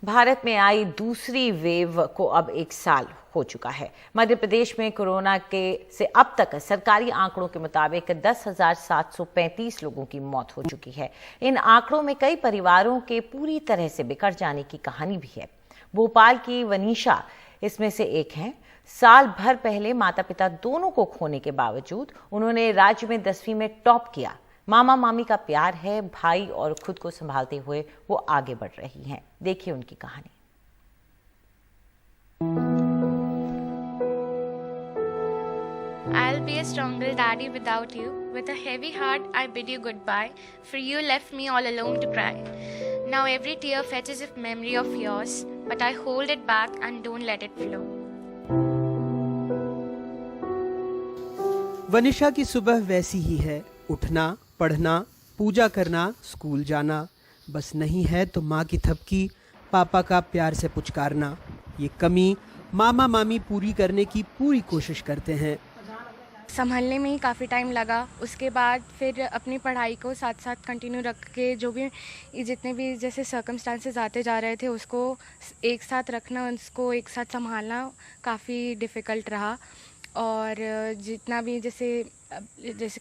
भारत में आई दूसरी वेव को अब 1 साल हो चुका है। मध्य प्रदेश में कोरोना के से अब तक सरकारी आंकड़ों के मुताबिक 10,735 लोगों की मौत हो चुकी है। इन आंकड़ों में कई परिवारों के पूरी तरह से बिखर जाने की कहानी भी है। भोपाल की वनीशा इसमें से एक हैं। साल भर पहले माता पिता दोनों को खोने के बावजूद उन्होंने राज्य में 10वीं में टॉप किया। मामा मामी का प्यार है, भाई और खुद को संभालते हुए वो आगे बढ़ रही हैं। देखिए उनकी कहानी। I'll be a stronger daddy without you. With a heavy heart, I bid you goodbye, for you left me all alone to cry. Now every tear fetches a memory of yours, but I hold it back and don't let it flow. वनिशा की सुबह वैसी ही है, उठना, पढ़ना, पूजा करना, school जाना। बस नहीं है तो माँ की थपकी, पापा का प्यार से पुचकारना। ये कमी मामा मामी पूरी करने की पूरी कोशिश करते हैं। संभलने में ही काफ़ी टाइम लगा। उसके बाद फिर अपनी पढ़ाई को साथ साथ कंटिन्यू रख के जो भी जितने भी जैसे सर्कमस्टांसेस आते जा रहे थे उसको एक साथ रखना, उसको एक साथ संभालना काफ़ी डिफ़िकल्ट रहा। और जितना भी जैसे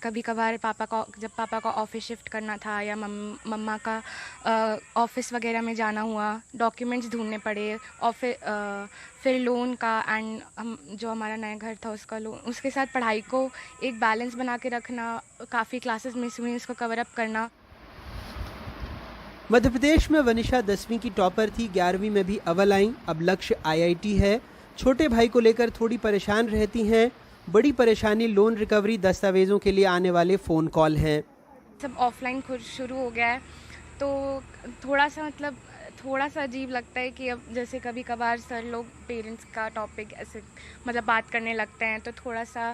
कभी कभार जब पापा का ऑफिस शिफ्ट करना था या मम्मा का ऑफिस वगैरह में जाना हुआ, डॉक्यूमेंट्स ढूंढने पड़े, फिर लोन का एंड जो हमारा नया घर था उसका लोन, उसके साथ पढ़ाई को एक बैलेंस बना के रखना, काफ़ी क्लासेस मिस हुई उसको कवर अप करना। मध्य प्रदेश में वनिशा 10वीं की टॉपर थी, 11वीं में भी अव्वल आई। अब लक्ष्य IIT है। छोटे भाई को लेकर थोड़ी परेशान रहती हैं। बड़ी परेशानी लोन रिकवरी दस्तावेजों के लिए आने वाले फ़ोन कॉल हैं। सब ऑफलाइन खुद शुरू हो गया है तो थोड़ा सा अजीब लगता है कि अब जैसे कभी कभार सर लोग पेरेंट्स का टॉपिक ऐसे बात करने लगते हैं तो थोड़ा सा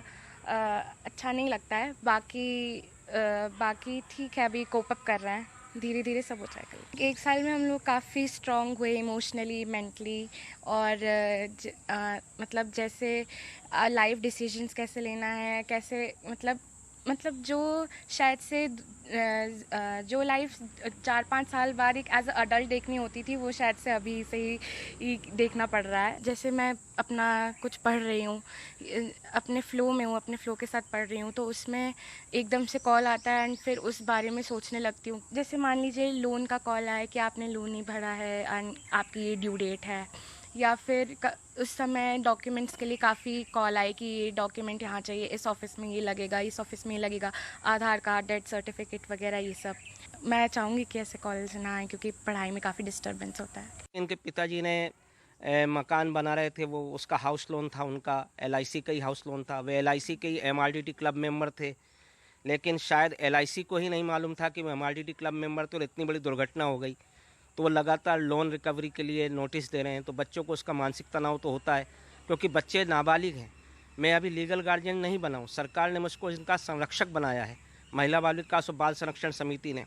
अच्छा नहीं लगता है। बाकी ठीक है, अभी कोप अप कर रहे हैं, धीरे धीरे सब हो जाएगा। 1 साल में हम लोग काफ़ी स्ट्रॉन्ग हुए इमोशनली, मेंटली, और जैसे लाइफ डिसीजंस कैसे लेना है, कैसे जो शायद से जो लाइफ 4-5 साल बाद एक एज अडल्ट देखनी होती थी वो शायद से अभी से ही देखना पड़ रहा है। जैसे मैं अपना कुछ पढ़ रही हूँ, अपने फ़्लो में हूँ, अपने फ़्लो के साथ पढ़ रही हूँ, तो उसमें एकदम से कॉल आता है एंड फिर उस बारे में सोचने लगती हूँ। जैसे मान लीजिए लोन का कॉल आए कि आपने लोन नहीं भरा है एंड आपकी ये ड्यू डेट है, या फिर उस समय डॉक्यूमेंट्स के लिए काफ़ी कॉल आए कि ये डॉक्यूमेंट यहाँ चाहिए, इस ऑफिस में ये लगेगा, इस ऑफिस में ये लगेगा, आधार कार्ड, डेथ सर्टिफिकेट वगैरह, ये सब। मैं चाहूँगी कि ऐसे कॉल्स ना आए क्योंकि पढ़ाई में काफ़ी डिस्टर्बेंस होता है। इनके पिताजी ने मकान बना रहे थे, वो उसका हाउस लोन था, उनका LIC का ही हाउस लोन था। वे LIC के ही MRDT क्लब मेंबर थे, लेकिन शायद LIC को ही नहीं मालूम था कि वो MRDT क्लब मेंबर थे और इतनी बड़ी दुर्घटना हो गई। तो वो लगातार लोन रिकवरी के लिए नोटिस दे रहे हैं। तो बच्चों को उसका मानसिक तनाव तो होता है क्योंकि बच्चे नाबालिग हैं। मैं अभी लीगल गार्जियन नहीं बना हूँ, सरकार ने मुझको इनका संरक्षक बनाया है, महिला बाल विकास और बाल संरक्षण समिति ने।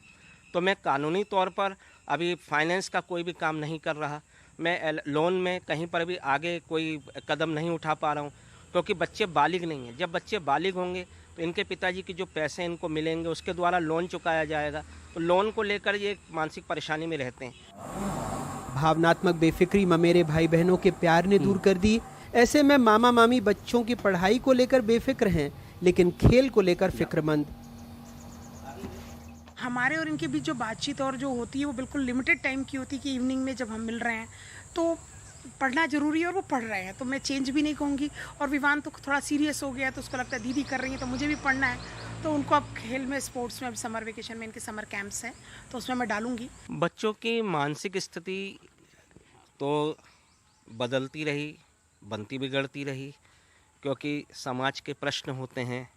तो मैं कानूनी तौर पर अभी फाइनेंस का कोई भी काम नहीं कर रहा। मैं लोन में कहीं पर भी आगे कोई कदम नहीं उठा पा रहा हूँ क्योंकि बच्चे बालिग नहीं हैं। जब बच्चे बालिग होंगे तो इनके पिताजी की जो पैसे इनको मिलेंगे उसके द्वारा लोन चुकाया जाएगा। तो लोन को लेकर ये मानसिक परेशानी में रहते हैं। भावनात्मक बेफिक्री ममेरे भाई बहनों के प्यार ने दूर कर दी। ऐसे में मामा मामी बच्चों की पढ़ाई को लेकर बेफिक्र हैं, लेकिन खेल को लेकर फिक्रमंद। हमारे और इनके बीच जो बातचीत और जो होती है वो बिल्कुल लिमिटेड टाइम की होती है कि इवनिंग में जब हम मिल रहे हैं तो पढ़ना ज़रूरी है और वो पढ़ रहे हैं, तो मैं चेंज भी नहीं कहूँगी। और विवान तो थोड़ा सीरियस हो गया तो उसको लगता है दीदी कर रही है तो मुझे भी पढ़ना है, तो उनको अब खेल में, स्पोर्ट्स में, अब समर वेकेशन में इनके समर कैंप्स हैं तो उसमें मैं डालूँगी। बच्चों की मानसिक स्थिति तो बदलती रही, बनती बिगड़ती रही, क्योंकि समाज के प्रश्न होते हैं।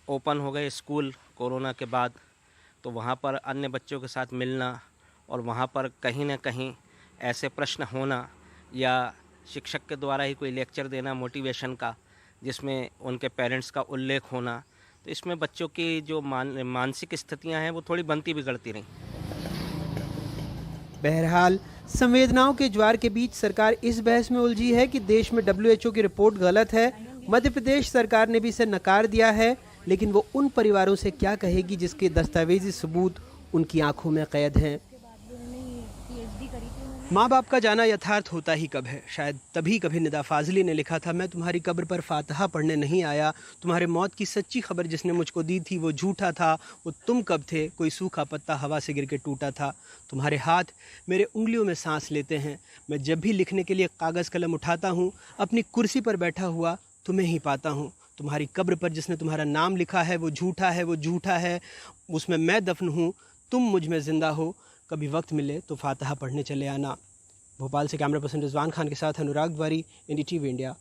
ओपन हो गए स्कूल कोरोना के बाद, तो वहाँ पर अन्य बच्चों के साथ मिलना और वहाँ पर कहीं ना कहीं ऐसे प्रश्न होना या शिक्षक के द्वारा ही कोई लेक्चर देना मोटिवेशन का जिसमें उनके पेरेंट्स का उल्लेख होना, तो इसमें बच्चों की जो मानसिक स्थितियां हैं वो थोड़ी बनती बिगड़ती रहीं। बहरहाल संवेदनाओं के ज्वार के बीच सरकार इस बहस में उलझी है कि देश में WHO की रिपोर्ट गलत है। मध्य प्रदेश सरकार ने भी इसे नकार दिया है, लेकिन वो उन परिवारों से क्या कहेगी जिसके दस्तावेजी सबूत उनकी आंखों में कैद हैं। माँ बाप का जाना यथार्थ होता ही कब है। शायद तभी कभी निदा फाजली ने लिखा था, मैं तुम्हारी कब्र पर फातहा पढ़ने नहीं आया, तुम्हारे मौत की सच्ची खबर जिसने मुझको दी थी वो झूठा था, वो तुम कब थे, कोई सूखा पत्ता हवा से गिर के टूटा था। तुम्हारे हाथ मेरे उंगलियों में सांस लेते हैं, मैं जब भी लिखने के लिए कागज़ कलम उठाता हूँ अपनी कुर्सी पर बैठा हुआ तुम्हें ही पाता हूँ। तुम्हारी कब्र पर जिसने तुम्हारा नाम लिखा है वो झूठा है, वो झूठा है, उसमें मैं दफन हूँ, तुम मुझ में ज़िंदा हो, कभी वक्त मिले तो फातहा पढ़ने चले आना। भोपाल से कैमरा पर्सन रिजवान खान के साथ अनुराग द्वारी, NDTV इंडिया।